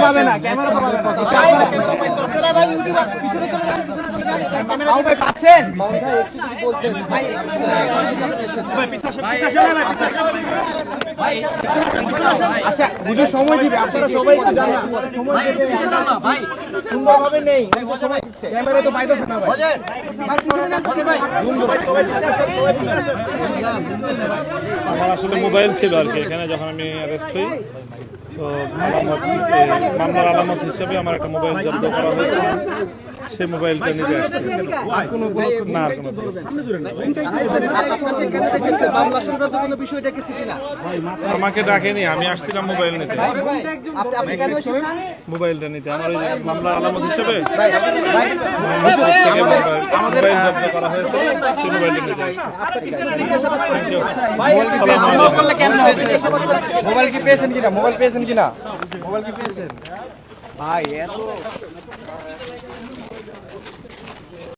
পাবে না, ক্যামেরা তো পাবে না। আপনারা ভাই ইউটিউবার পিছনে চলে যান, পিছনে চলে যান। ক্যামেরা ভাই পাচ্ছেন? ভাই একটু যদি বলতেন ভাই আচ্ছা বুঝে সময় দিবে, আপনারা সবাই একটু জানান। সময় দেবে ভাই, সুন্দরভাবে নেই, সময় দিচ্ছে। ক্যামেরা তো পাইতেছে না ভাই। আমার আসলে মোবাইল ছিল আর কি এখানে যখন আমি অ্যারেস্ট হই, তো মামলার আলামত হিসেবে আমার একটা মোবাইল জব্দ করা হয়েছে, সেই মোবাইলটা নিতে আসছে। না আর কোনো মামলা সংক্রান্ত কোনো বিষয় ডেকেছে কিনা? আমাকে ডাকেনি, আমি আসছিলাম মোবাইল নিতে, আপনি কেন এসেছেন? মোবাইলটা নিতে। আমার ওই মামলার আলামত হিসেবে মোবাইল জব্দ করা হয়েছে, সেই মোবাইলটা নিতে আসছে। মোবাইল কি পেয়েছেন কিনা? মোবাইল পেয়েছেন কিনা? মোবাইল কি পেয়েছেন? ভাই এত